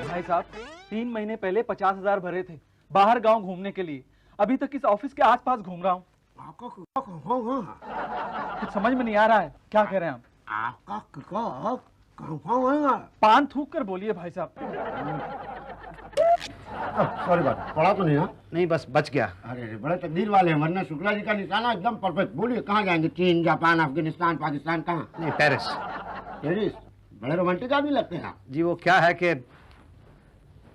भाई साहब 3 महीने पहले 50,000 भरे थे बाहर गांव घूमने के लिए। अभी तक इस ऑफिस के आसपास घूम रहा हूँ। कुछ समझ में नहीं आ रहा है, क्या कह रहे हैं आप? पान थूक कर बोलिए भाई साहब। सॉरी बात पढ़ा तो नहीं ना? नहीं बस बच गया। अरे बड़े तकदीर वाले हैं, वरना शुक्ला जी का निशाना एकदम परफेक्ट। बोलिए कहाँ जाएंगे? चीन, जापान, अफगानिस्तान, पाकिस्तान, कहाँ? नहीं पेरिस। पेरिस? बड़े रोमांटिक आदमी लगते हैं आप। जी वो क्या है कि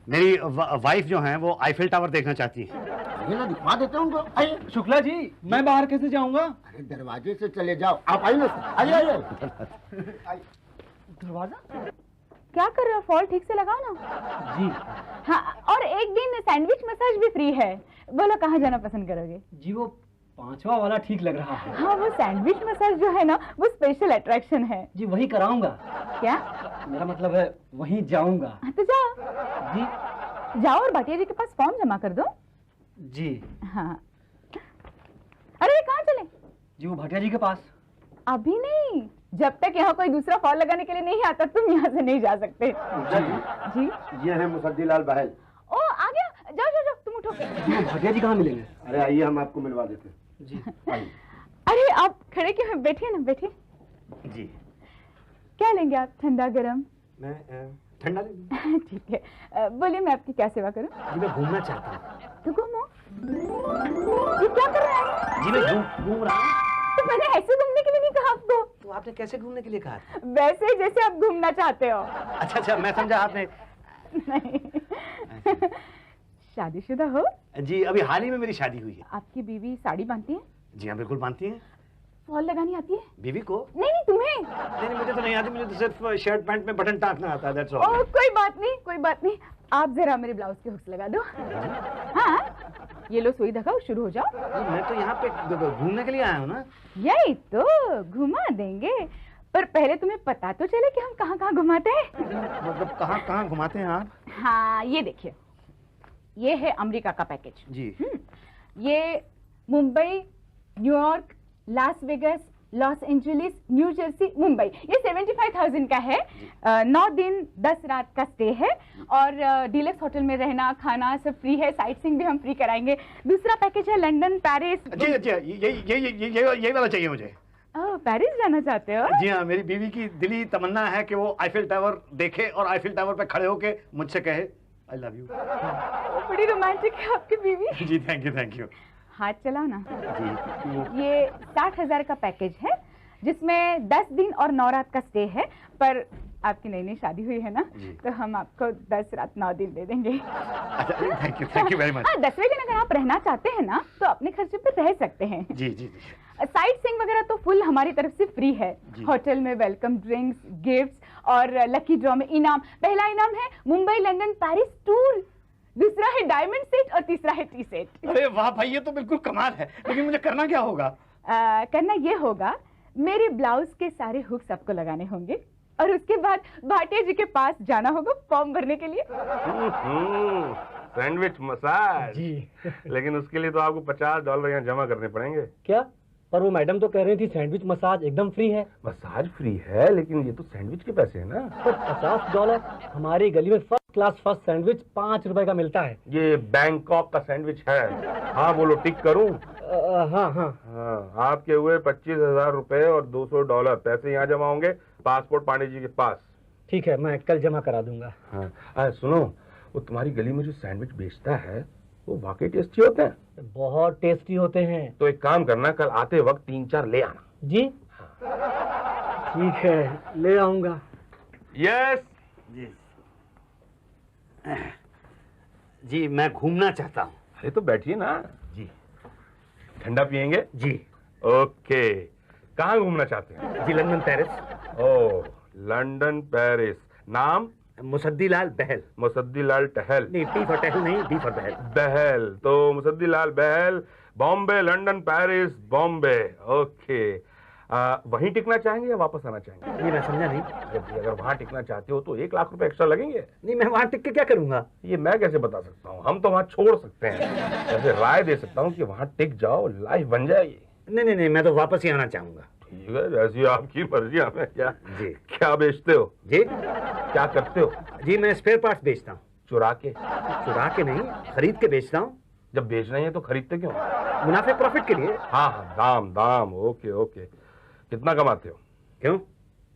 मेरी वाइफ जो है वो आईफिल टावर देखना चाहती है। आइए ना दिखवा देते हैं उनको। आइए। शुक्ला जी मैं बाहर कैसे जाऊंगा? अरे दरवाजे से चले जाओ। आप आइए ना, आइए आइए। दरवाजा? क्या कर रहे हो? फॉल ठीक से लगाओ ना। जी। हाँ, और एक दिन सैंडविच मसाज भी फ्री है। बोलो कहाँ जाना पसंद करोगे? जी वो 5वां वाला ठीक लग रहा है। हाँ, वो सैंडविच मसाज जो है ना वो स्पेशल अट्रैक्शन है। जी वही कराऊंगा। क्या? मेरा मतलब है वहीं जाऊंगा। हाँ, तो जाओ। जी। जाओ और भाटिया जी के पास फॉर्म जमा कर दो। जी। हाँ। अरे कहाँ चले? जी वो भाटिया जी के पास। अभी नहीं, जब तक यहाँ कोई दूसरा फॉल लगाने के लिए नहीं आता तुम यहाँ से नहीं जा सकते। जी ये है मुसद्दीलाल बहल। ओ आ गया, जाओ जाओ जाओ, तुम उठो। जी वो भाटिया जी कहाँ मिलेंगे? अरे आइए हम आपको मिलवा देते हैं। जी। अरे आप खड़े क्यों हैं? बैठिए ना, बैठिए। जी क्या लेंगे आप, ठंडा गरम? मैं ठंडा ले। ठीक है, बोलिए मैं आपकी क्या सेवा करूं? जी मैं घूमना चाहता हूँ। तो घूमो। ये क्या कर रहा है? जी मैं घूम रहा हूँ। तो मैंने ऐसे घूमने के लिए नहीं कहा आपको। तो आपने कैसे घूमने के लिए कहा? वैसे जैसे आप घूमना चाहते हो। अच्छा अच्छा मैं समझा आपने। नहीं। शादीशुदा हो? जी अभी हाल ही में मेरी शादी हुई है। आपकी बीवी साड़ी बांधती है? जी हाँ बिल्कुल बांधती हैं। फॉल लगानी आती है? बीवी को? नहीं नहीं तुम्हें। नहीं मुझे तो नहीं आती, मुझे तो सिर्फ शर्ट पैंट में बटन टाकना आता है, that's all। ओ कोई बात नहीं, कोई बात नहीं। आप जरा मेरे ब्लाउज के हुक्स लगा दो। हाँ, ये लो सुई धागा, शुरू हो जाओ। मैं तो यहाँ पे घूमने के लिए आया हूँ ना। यही तो, घुमा देंगे, पर पहले तुम्हें पता तो चले कि हम कहाँ कहाँ घुमाते हैं। मतलब कहाँ कहाँ घुमाते हैं आप? हाँ ये देखिए, ये है अमेरिका का पैकेज। जी। ये Mumbai, New York, Las Vegas, Los Angeles, new Jersey, Mumbai, ये 75,000 का है। 9 दिन 10 रात का स्टे है और डीलक्स होटल में रहना खाना सब फ्री है। साइट सीइंग भी हम फ्री कराएंगे। दूसरा पैकेज है लंदन, पेरिस। जी अच्छा यही वाला चाहिए मुझे। ओह, पेरिस जाना चाहते हो? जी हाँ, मेरी बीवी की दिली तमन्ना है कि वो आईफिल टावर देखे और आईफिल टावर पे खड़े होके मुझसे कहे आई लव यू। बड़ी रोमांटिक है आपकी बीवी। जी थैंक यू। हाथ चलाओ ना। जी ये 60,000 का पैकेज है जिसमें 10 दिन और 9 रात का स्टे है, पर आपकी नई नई शादी हुई है ना, तो हम आपको 10 रात 9 दिन दे देंगे। अच्छा थैंक यू वेरी मच। हाँ, 10वें दिन अगर आप रहना चाहते हैं ना तो अपने खर्चे पे रह सकते हैं। जी साइट सीइंग वगैरह तो फुल हमारी तरफ से फ्री है। होटल में वेलकम ड्रिंक्स, गिफ्ट्स और लकी ड्रॉ में इनाम। पहला इनाम है मुंबई, लंदन, पेरिस टूर, दूसरा है डायमंड सेट और तीसरा है टी सेट। अरे वाह भाई, ये तो बिल्कुल कमाल है, लेकिन मुझे करना क्या होगा? करना ये होगा, मेरे ब्लाउज के सारे हुक्स आपको लगाने होंगे और उसके बाद भाटिया जी के पास जाना होगा फॉर्म भरने के लिए। सैंडविच मसाज जी। लेकिन उसके लिए तो आपको $50 यहाँ जमा करने पड़ेंगे। क्या? पर वो मैडम तो कह रही थी सैंडविच मसाज एकदम फ्री है। मसाज फ्री है लेकिन ये तो सैंडविच के पैसे है ना। तो $50 हमारी गली में फर्स्ट क्लास फर्स्ट सैंडविच ₹5 का मिलता है। ये बैंकॉक का सैंडविच है। हाँ बोलो टिक करूं? हाँ हाँ हाँ, आपके हुए 25,000 रुपए और $200 पैसे यहाँ जमा होंगे, पासपोर्ट पांडे जी के पास। ठीक है, मैं कल जमा करा दूंगा। हाँ, सुनो, वो तुम्हारी गली में जो सैंडविच बेचता है वो वाकई टेस्टी होते हैं। बहुत टेस्टी होते हैं। तो एक काम करना, कल आते वक्त 3-4 ले आना। जी ठीक है, ले आऊंगा। यस जी मैं घूमना चाहता हूँ। अरे तो बैठिए ना जी। ठंडा पियेंगे? जी। ओके, कहाँ घूमना चाहते हैं? जी लंदन पेरिस। ओह, लंदन पेरिस। नाम? मुसद्दी लाल बहल। मुसद्दी लाल टहल। नहीं, टी फॉर टहल नहीं, डी फॉर बहल। बहल, तो Musaddi Lal Bahal, Bombay, London, Paris, Bombay. Okay, वहीं टिकना चाहेंगे या वापस आना चाहेंगे? ये मैं समझा नहीं। अगर वहां टिकना चाहते हो तो 1 लाख रुपए एक्स्ट्रा लगेंगे। नहीं, मैं वहां टिक के क्या करूंगा? ये मैं कैसे बता सकता हूँ, हम तो वहां छोड़ सकते हैं। ऐसे राय दे सकता हूँ कि वहां टिक जाओ, लाइफ बन जाएगी। नहीं, मैं तो वापस ही आना चाहूंगा। ठीक है, जैसी आपकी मर्जी। हमें क्या जी। क्या बेचते हो? जी क्या करते हो? जी मैं स्पेयर पार्ट्स बेचता हूँ। चुरा के? चुरा के नहीं, खरीद के बेचता हूँ। जब बेचना ही है तो खरीदते क्यों? मुनाफे प्रॉफिट के लिए। हाँ, दाम। ओके। कितना कमाते हो? क्यों?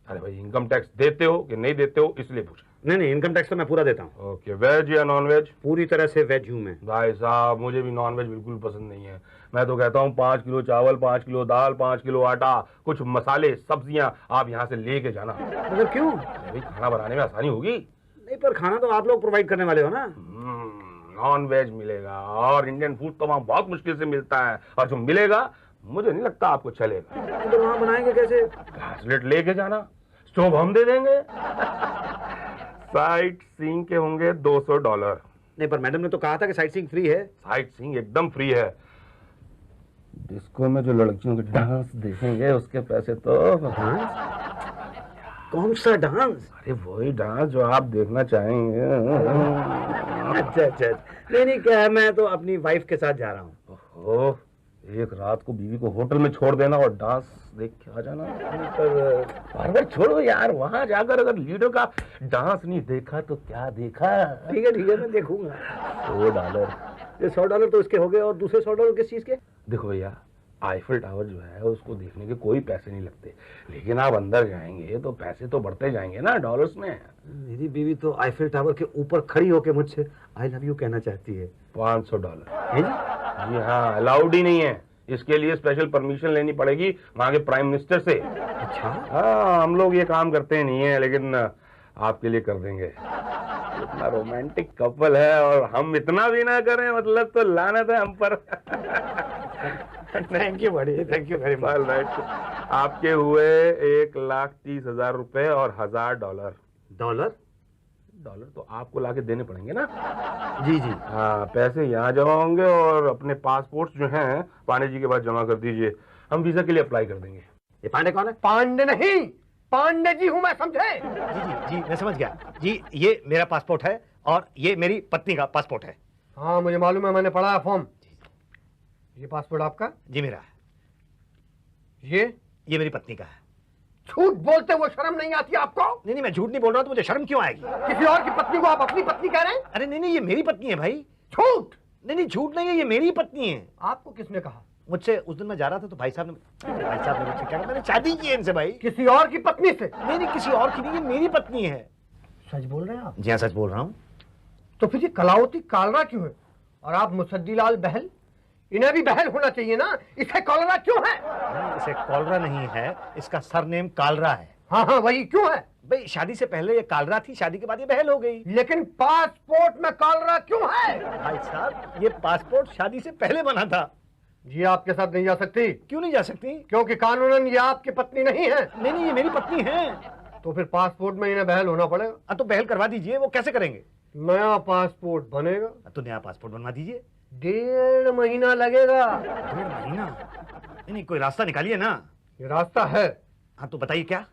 अरे भाई, इनकम टैक्स देते हो कि नहीं देते हो इसलिए पूछा। नहीं, इनकम टैक्स तो मैं पूरा देता हूँ। ओके, वेज या नॉन वेज? पूरी तरह से वेज हूँ मैं। भाई साहब, मुझे भी नॉन वेज बिल्कुल पसंद नहीं है। मैं तो कहता हूँ 5 किलो चावल, 5 किलो दाल, 5 किलो आटा, कुछ मसाले, सब्जियां आप यहाँ से लेके जाना। मतलब क्यों? भाई खाना बनाने में आसानी होगी। नहीं, पर खाना तो आप लोग प्रोवाइड करने वाले हो ना। नॉन वेज मिलेगा और इंडियन फूड तो वहाँ बहुत मुश्किल से मिलता है, और जो मिलेगा मुझे नहीं लगता आपको चलेगा। तो वहाँ बनाएंगे कैसे? घासलेट लेके जाना, स्टोव हम दे देंगे। साइट सीइंग के होंगे $200। नहीं, पर मैडम ने तो कहा था कि साइट सीइंग फ्री है। साइट सीइंग एकदम फ्री है। डिस्को में जो लड़कियों के डांस देखेंगे उसके पैसे तो। कौन सा डांस? अरे वही डांस जो आप देखना चाहेंगे। अच्छा। नहीं, क्या है, मैं तो अपनी वाइफ के साथ जा रहा हूँ। ओह, एक रात को बीवी को होटल में छोड़ देना और डांस देख के आ जाना। पर छोड़ो यार, वहां जाकर अगर लीडर का डांस नहीं देखा तो क्या देखा? ठीक है, मैं देखूंगा। $100। ये $100 तो इसके हो गए, और दूसरे $100 किस चीज के? देखो भैया, आईफिल टावर जो है उसको देखने के कोई पैसे नहीं लगते, लेकिन आप अंदर जाएंगे तो पैसे तो बढ़ते जाएंगे ना डॉलर्स में। मेरी बीवी तो आईफिल टावर के ऊपर खड़ी होकर मुझसे आई लव यू कहना चाहती है। $500। है जी? जी हाँ, अलाउड ही नहीं है। इसके लिए स्पेशल परमिशन लेनी पड़ेगी वहां के प्राइम मिनिस्टर से। अच्छा। हाँ, हम लोग ये काम करते नहीं है, लेकिन आपके लिए कर देंगे। इतना रोमांटिक कपल है और हम इतना भी ना करें, मतलब तो लानत है हम पर। थैंक यू बड़ी, thank you very much. Right, आपके हुए 1,30,000 रुपए और $1,000। डॉलर तो आपको लाके देने पड़ेंगे ना। जी। हाँ, पैसे यहाँ जमा होंगे और अपने पासपोर्ट जो हैं पांडे जी के पास जमा कर दीजिए, हम वीजा के लिए अप्लाई कर देंगे। ये पांडे कौन है? पांडे नहीं, पांडे जी हूं मैं, समझे? जी, मैं समझ गया। जी, ये मेरा पासपोर्ट है और ये मेरी पत्नी का पासपोर्ट है। हाँ मुझे मालूम है, मैंने पढ़ा है फॉर्म। ये पासपोर्ट आपका? जी मेरा है। ये मेरी पत्नी का है। झूठ बोलते वो शर्म नहीं आती आपको? नहीं, मैं झूठ नहीं बोल रहा हूँ, तो मुझे शर्म क्यों आएगी? किसी और की पत्नी को आप अपनी पत्नी कह रहे हैं? अरे नहीं, ये मेरी पत्नी है भाई। झूठ। नहीं, झूठ नहीं है, ये मेरी पत्नी है। आपको किसने कहा? मुझसे उस दिन मैं जा रहा था तो भाई साहब ने मुझसे क्या कहा, मैंने शादी की है इनसे भाई। किसी और की पत्नी से? नहीं, किसी और की नहीं, ये मेरी पत्नी है। सच बोल रहे हैं आप? जी हाँ, सच बोल रहा हूँ। तो फिर ये कलावती कालरा क्यों है? और आप मुसद्दी लाल बहल, इन्हें भी बहल होना चाहिए ना, इसे कॉलरा क्यों है? इसे कॉलरा नहीं है, इसका सरनेम कालरा है। हाँ वही क्यों है? भाई शादी से पहले ये कालरा थी, शादी के बाद ये बहल हो गई। लेकिन पासपोर्ट में कालरा क्यों है? भाई साहब, ये पासपोर्ट शादी से पहले बना था। जी आपके साथ नहीं जा सकती। क्यों नहीं जा सकती? क्योंकि कानूनन ये आपकी पत्नी नहीं है। नहीं, ये मेरी पत्नी है। तो फिर पासपोर्ट में इन्हें बहल होना पड़ेगा। तो बहल करवा दीजिए। वो कैसे करेंगे? नया पासपोर्ट बनेगा। तो नया पासपोर्ट बनवा दीजिए। 1.5 महीना लगेगा। 1.5 महीना? नहीं, कोई रास्ता निकालिए ना। ये रास्ता है। हाँ तो बताइए क्या?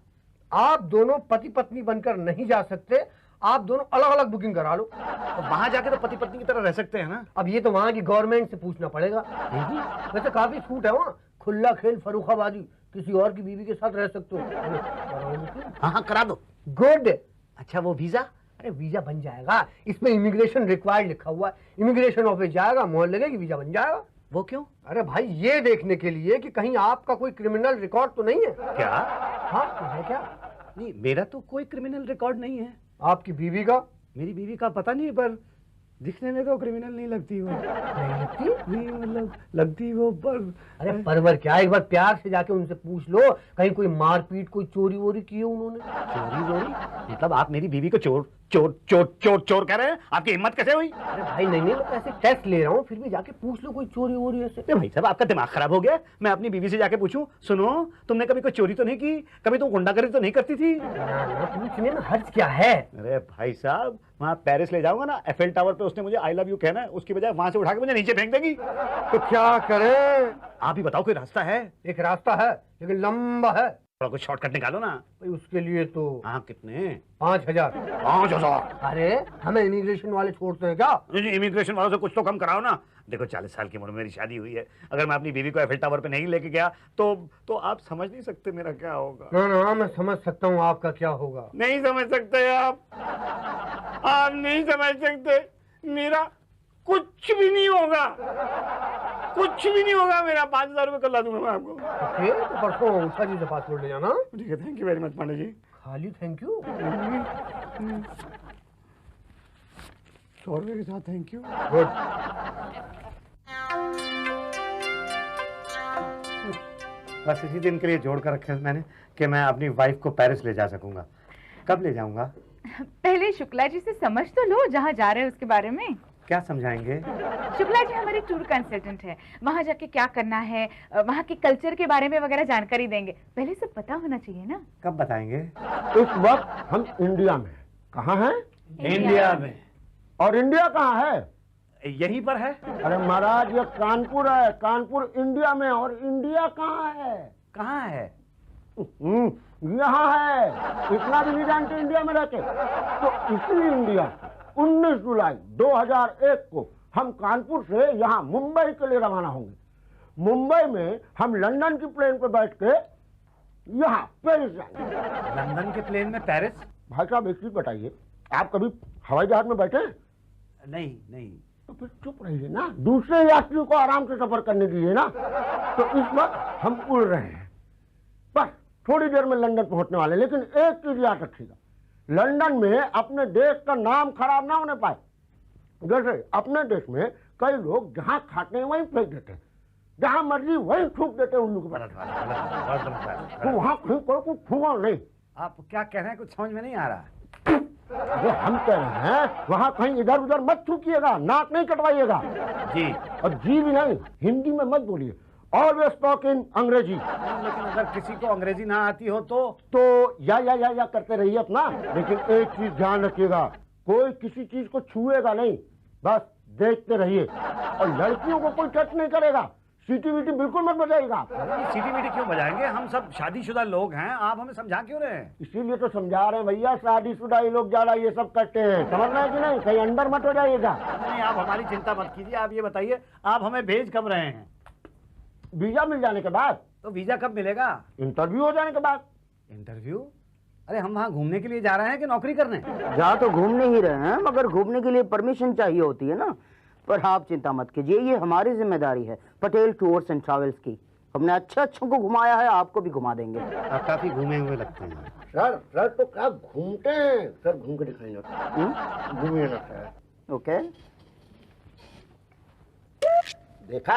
आप दोनों पति पत्नी बनकर नहीं जा सकते, आप दोनों अलग अलग बुकिंग करा लो। तो वहां जाके तो पति पत्नी की तरह रह सकते हैं ना। अब ये तो वहां की गवर्नमेंट से पूछना पड़ेगा। वैसे काफी छूट है वहाँ, खुला खेल फरुखाबादी, किसी और की बीवी के साथ रह सकते हो। हाँ करा दो। गुड। अच्छा, वो वीजा? अरे वीजा बन जाएगा, इसमें इमिग्रेशन रिक्वायर्ड लिखा हुआ है। इमिग्रेशन ऑफिस जाएगा, मोहर लगेगी, वीजा बन जाएगा। वो क्यों? अरे भाई ये देखने के लिए कि कहीं आपका कोई क्रिमिनल रिकॉर्ड तो नहीं है। क्या? हाँ तो है क्या? नहीं, मेरा तो कोई क्रिमिनल रिकॉर्ड नहीं है। आपकी बीवी का? मेरी बीवी का पता नहीं, पर दिखने में तो क्रिमिनल नहीं लगती वो। नहीं लगती? नहीं, मतलब लगती वो पर। अरे परवर क्या, एक बार प्यार से जाके उनसे पूछ लो कहीं कोई मारपीट कोई चोरी वोरी की है उन्होंने। चोरी वोरी? मतलब आप मेरी बीवी को चोर चोर चोर चोर चोर कह रहे हैं? आपकी हिम्मत कैसे हुई? अरे भाई नहीं मैं तो ऐसे टेस्ट ले रहा हूँ, फिर भी जाके पूछ लो कोई चोरी वोरी ऐसे। अरे भाई साहब, आपका दिमाग खराब हो गया? मैं अपनी बीवी से जाके पूछूं, सुनो तुमने कभी कोई चोरी तो नहीं की? कभी तुम गुंडागर्दी तो नहीं करती थी? ना पूछने में हर्ज क्या है? अरे भाई साहब, वहां पेरिस ले जाऊंगा ना, एफएल टावर पे उसने मुझे आई लव यू कहना है, उसकी बजाय वहां से उठा के मुझे नीचे फेंक देगी। तो क्या करें? आप ही बताओ, कोई रास्ता है? एक रास्ता है लेकिन लंबा है। थोड़ा कुछ शॉर्टकट निकालो ना। भाई उसके लिए तो हाँ, कितने? 5000। 5000? अरे हमें इमिग्रेशन वाले छोड़ते हैं क्या? इमिग्रेशन वालों से कुछ तो कम कराओ ना। देखो 40 साल की उम्र में मेरी शादी हुई है, अगर मैं अपनी बीवी को एफएल टावर पे नहीं लेके गया तो आप समझ नहीं सकते मेरा क्या होगा। ना मैं समझ सकता हूँ आपका क्या होगा। नहीं समझ सकते आप नहीं समझ सकते। मेरा कुछ भी नहीं होगा, कुछ भी नहीं होगा मेरा। 5000 रुपये कल ला दूंगा मैं आपको। ओके, तो परसों उषा जी से पासपोर्ट ले जाना। ठीक है, thank you very much Pandey ji. खाली थैंक यू? 100 रुपये के साथ थैंक यू। गुड। बस इसी दिन के लिए जोड़ कर रखे हैं मैंने कि मैं अपनी वाइफ को पेरिस ले जा सकूंगा। कब ले जाऊंगा? पहले शुक्ला जी से समझ तो लो जहाँ जा रहे हैं उसके बारे में। क्या समझाएंगे? शुक्ला जी हमारे टूर कंसल्टेंट है, वहाँ जाके क्या करना है, वहाँ के कल्चर के बारे में वगैरह जानकारी देंगे। पहले सब पता होना चाहिए ना। कब बताएंगे? इस वक्त हम इंडिया में। कहाँ हैं? इंडिया में। और इंडिया कहाँ है? यहीं पर है। अरे महाराज ये कानपुर है, कानपुर इंडिया में। और इंडिया कहाँ है? कहाँ है? यहाँ है। इतना भी नहीं जानते इंडिया में रहते? तो इसी इंडिया 19 जुलाई 2001 को हम कानपुर से यहाँ मुंबई के लिए रवाना होंगे। मुंबई में हम लंदन की प्लेन पर बैठ के यहाँ पेरिस जाएंगे। लंदन के प्लेन में पेरिस? भाई साहब एक चीज बताइए, आप कभी हवाई जहाज में बैठे? नहीं नहीं। तो फिर चुप रहिए ना, दूसरे यात्रियों को आराम से सफर करने दीजिए ना। तो इस वक्त हम उड़ रहे हैं, बस थोड़ी देर में लंदन पहुंचने वाले। लेकिन एक चीज याद रखिएगा, लंदन में अपने देश का नाम खराब ना होने पाए। जैसे अपने देश में कई लोग जहां खाते हैं वहीं फेंक देते हैं, जहां मर्जी वहीं थूक देते हैं उल्लू के पत्ते। तो वहां कहीं कोई कुछ छुआ नहीं। आप क्या कह रहे हैं? कुछ समझ में नहीं आ रहा। अरे हम कह रहे हैं वहां कहीं इधर उधर मत थूकिएगा, नाक नहीं कटवाइएगा जी। और जी भी नहीं, हिंदी में मत बोलिए। ऑलवेज टॉक इन अंग्रेजी। लेकिन अगर किसी को अंग्रेजी ना आती हो तो या करते रहिए अपना। लेकिन एक चीज ध्यान रखिएगा, कोई किसी चीज को छुएगा नहीं, बस देखते रहिए। और लड़कियों को कोई टच नहीं करेगा। सीटी वीटी बिल्कुल मत बजाइएगा। सीटी वीटी क्यों बजाएंगे? हम सब शादीशुदा लोग हैं, आप हमें समझा क्यों रहे हैं? इसीलिए तो समझा रहे हैं भैया, शादीशुदा ये लोग ज्यादा ये सब करते हैं, समझ रहे हैं कि नहीं? कहीं अंदर मत हो जाइएगा। नहीं, आप हमारी चिंता मत कीजिए। आप ये बताइए, आप हमें भेज कब रहे हैं? वीजा मिल जाने के बाद। तो वीजा कब मिलेगा? इंटरव्यू हो जाने के बाद। इंटरव्यू? अरे हम वहाँ घूमने के लिए जा रहे हैं कि नौकरी करने? जा तो घूमने ही रहे हैं, मगर घूमने के लिए परमिशन चाहिए होती है ना। पर आप चिंता मत कीजिए, ये हमारी जिम्मेदारी है पटेल टूर्स एंड ट्रैवल्स की। हमने अच्छों को घुमाया है, आपको भी घुमा देंगे। आप काफी घूमे हुए लगते हैं। सर तो क्या घूमते हैं सर, घूम के दिखाएंगे। घूमिए ना सर। ओके, देखा?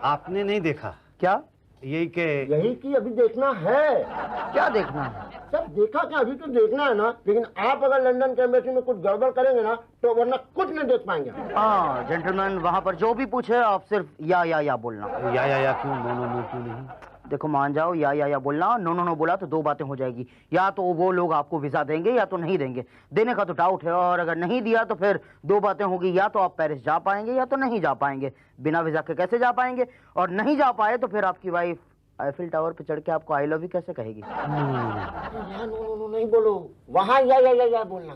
आपने नहीं देखा? क्या? यही कि अभी देखना है। क्या देखना है? सर देखा क्या, अभी तो देखना है ना। लेकिन आप अगर लंदन के एम्बेसी में कुछ गड़बड़ करेंगे ना तो वरना कुछ नहीं देख पाएंगे। हाँ जेंटलमैन, वहाँ पर जो भी पूछे आप सिर्फ या बोलना। या क्यों? नो क्यों नहीं? देखो मान जाओ, या बोलना। नो बोला तो दो बातें हो जाएगी, या तो वो लोग आपको वीजा देंगे या तो नहीं देंगे। देने का तो डाउट है, और अगर नहीं दिया तो फिर दो बातें होगी, या तो आप पेरिस जा पाएंगे या तो नहीं जा पाएंगे। बिना वीजा के कैसे जा पाएंगे? और नहीं जा पाए तो फिर आपकी वाइफ आईफिल टावर पे चढ़ के आपको आई लव यू कैसे कहेगी? नो नहीं बोलो, वहाँ या बोलना।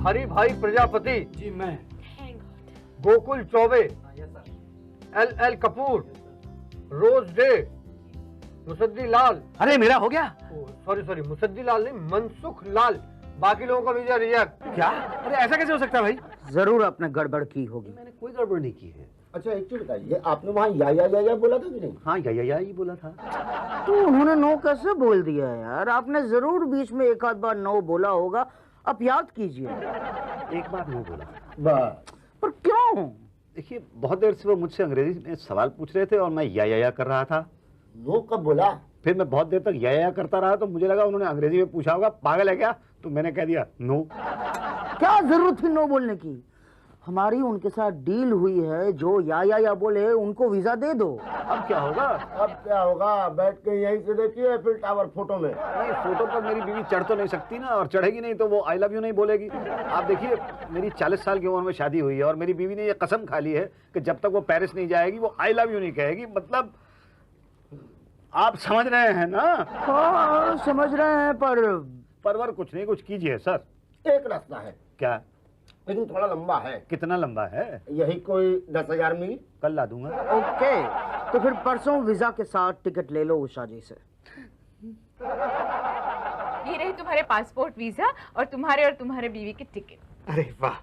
हरि भाई प्रजापति जी मैं। Gokul Choubey, L Kapoor, rose day, Musaddi Lal. अरे मेरा हो गया। सॉरी मुसद्दी लाल नहीं, मनसुख लाल बाकी लोगों का वीजा रिजेक्ट। क्या? अरे ऐसा कैसे हो सकता है भाई? जरूर आपने गड़बड़ की होगी। मैंने कोई गड़बड़ नहीं की है। अच्छा एक चीज बताइए, आपने वहाँ या बोला था कि नहीं? हाँ या ही बोला था। तो उन्होंने नो कैसे बोल दिया यार? आपने जरूर बीच में एक आध बार नो बोला होगा, आप याद कीजिए। एक बार नहीं बोला। बस। पर क्यों? देखिए बहुत देर से वो मुझसे अंग्रेजी में सवाल पूछ रहे थे और मैं या कर रहा था। नो कब बोला? फिर मैं बहुत देर तक या करता रहा तो मुझे लगा उन्होंने अंग्रेजी में पूछा होगा, पागल है क्या? तो मैंने कह दिया नो। क्या जरूरत थी नो बोलने की? हमारी उनके साथ डील हुई है, जो या बोले उनको वीजा दे दो। अब क्या होगा? अब क्या होगा? बैठ के यहीं से देखिए एफिल टावर फोटो में। नहीं, फोटो पर मेरी बीवी चढ़ तो नहीं सकती ना, और चढ़ेगी नहीं तो वो आई लव यू नहीं बोलेगी। आप देखिए मेरी 40 साल की उम्र में शादी हुई है और मेरी बीवी ने ये कसम खा ली है कि जब तक वो पेरिस नहीं जाएगी वो आई लव यू नहीं कहेगी। मतलब आप समझ रहे हैं ना? हाँ समझ रहे हैं, परवर कुछ नहीं, कुछ कीजिए सर। एक रास्ता है, क्या? लेकिन थोड़ा लंबा है। कितना लंबा है? यही कोई 10,000 मील। कल ला दूंगा। ओके, तो फिर परसों वीजा के साथ टिकट ले लो उषा जी से। ये रहे तुम्हारे पासपोर्ट, वीजा और तुम्हारे बीवी की टिकट। अरे वाह,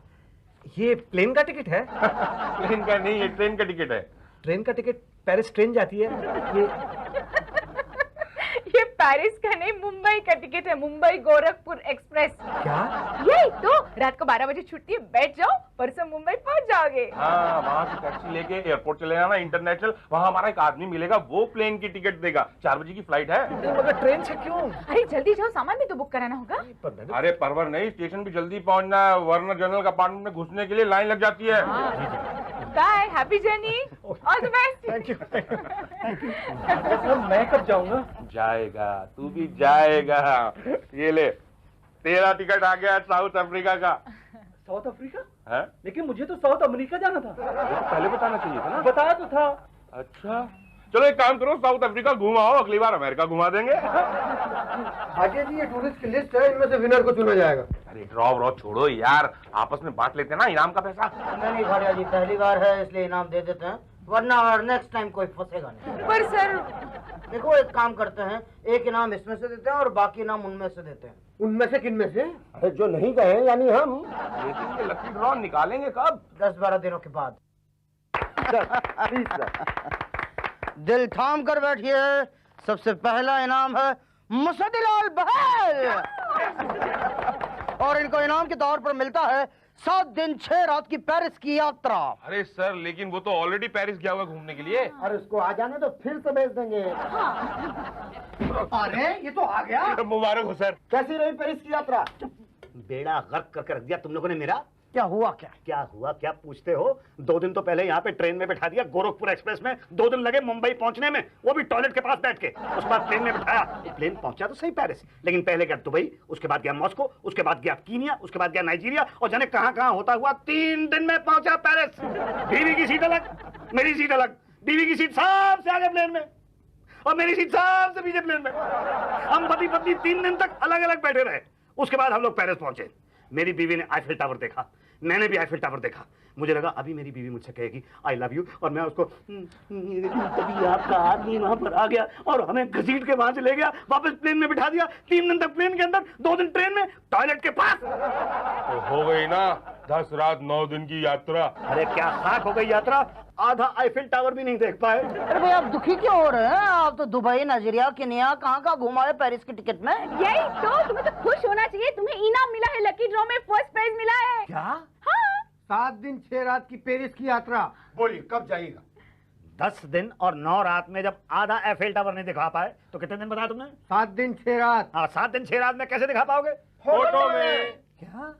ये प्लेन का टिकट है? प्लेन का नहीं, ये ट्रेन का टिकट है। ट्रेन का टिकट? पेरिस ट्रेन जाती है ये पेरिस का नहीं, मुंबई का टिकट है, मुंबई गोरखपुर एक्सप्रेस। क्या? यही तो, रात को 12 बजे छुट्टी है, बैठ जाओ, परसों मुंबई पहुंच जाओगे। हाँ, वहाँ से टैक्सी लेके एयरपोर्ट चले जाना इंटरनेशनल, वहाँ हमारा एक आदमी मिलेगा, वो प्लेन की टिकट देगा। 4 बजे की फ्लाइट है। नहीं, मगर ट्रेन से क्यों? अरे जल्दी जाओ, सामान भी तो बुक कराना होगा। अरे परवर नहीं, स्टेशन भी जल्दी पहुंचना है, वरना जनरल कंपार्टमेंट में घुसने के लिए लाइन लग जाती है। Bye, happy journey, all the best. Thank you. मैं कब जाऊंगा? जाएगा, तू भी जाएगा। ये ले, तेरा टिकट आ गया साउथ अफ्रीका का। South Africa? है? लेकिन मुझे तो साउथ अमेरिका जाना था। तो पहले बताना चाहिए था ना। बताया तो था। अच्छा, चलो एक काम करो, साउथ अफ्रीका घुमाओ, अगली बार अमेरिका घुमा देंगे। आगे जी ये टूरिस्ट की लिस्ट है, इनमें से विनर को चुना जाएगा। अरे ड्रॉ छोड़ो यार, आपस में बांट लेते हैं ना इनाम का पैसा। नहीं भाटिया जी, पहली बार है इसलिए इनाम दे देते हैं, वरना नेक्स्ट टाइम कोई फंसेगा नहीं। पर सर देखो एक काम करते हैं, एक इनाम इसमें से देते हैं और बाकी इनाम उनमें से देते हैं। उनमें से किन में से? अरे जो नहीं गए यानी हम। लेकिन ये लकी ड्रॉ निकालेंगे कब? 10-12 दिनों के बाद। दिल थाम कर बैठिए, सबसे पहला इनाम है मुसद्दीलाल बहल और इनको इनाम के तौर पर मिलता है 7 दिन 6 रात की पेरिस की यात्रा। अरे सर, लेकिन वो तो ऑलरेडी पेरिस गया हुआ घूमने के लिए। अरे उसको आ जाने तो फिर से भेज देंगे। अरे ये तो आ गया। मुबारक हो सर। कैसी रही पेरिस की यात्रा? बेड़ा गर्क करके रख दिया तुम लोगों ने मेरा। क्या हुआ? क्या हुआ क्या पूछते हो? 2 दिन तो पहले यहाँ पे ट्रेन में बैठा दिया गोरखपुर एक्सप्रेस में, 2 दिन लगे मुंबई पहुंचने में, वो भी टॉयलेट के पास बैठ के। उसके बाद प्लेन में बिठाया, प्लेन पहुंचा तो सही पेरिस, लेकिन पहले गया दुबई, उसके बाद गया मॉस्को, उसके बाद गया कीनिया, उसके बाद गया नाइजीरिया, और जाने कहां कहां होता हुआ 3 दिन में पहुंचा पेरिस। बीवी की सीट अलग, मेरी सीट अलग, बीवी की सीट सबसे आगे प्लेन में और मेरी सीट सबसे पीछे प्लेन में। हम पति पत्नी 3 दिन तक अलग अलग बैठे रहे। उसके बाद हम लोग पेरिस पहुंचे। मेरी बीवी ने आईफिल टावर देखा, मैंने भी आईफिल टावर देखा। मुझे लगा अभी मेरी बीवी मुझसे कहेगी आई लव यू, और मैं उसको तभी आपका आदमी वहां पर आ गया और हमें घसीट के वहां से ले गया, वापस प्लेन में बिठा दिया। 3 दिन तक प्लेन के अंदर, 2 दिन ट्रेन में, टॉयलेट के पास। तो हो गई ना 10 रात 9 दिन की यात्रा। अरे क्या खाक हो गई यात्रा, आधा आईफिल टावर भी नहीं देख पाए। अरे भाई आप दुखी क्यों हो रहे हैं? आप तो दुबई, नाइजीरिया, केन्या कहाँ घुमाए पेरिस की टिकट में। यही तो, तुम्हें तो खुश होना चाहिए, तुम्हें इनाम मिला है, लकी ड्रॉ में फर्स्ट प्राइज मिला है। क्या? हाँ 7 दिन 6 रात की पेरिस की यात्रा। बोलिए कब जाइएगा? 10 दिन और 9 रात में जब आधा एफिल टावर नहीं दिखा पाए तो कितने दिन बताया तुमने? 7 दिन 6 रात। हाँ 7 दिन 6 रात में कैसे दिखा पाओगे? फोटो में। क्या?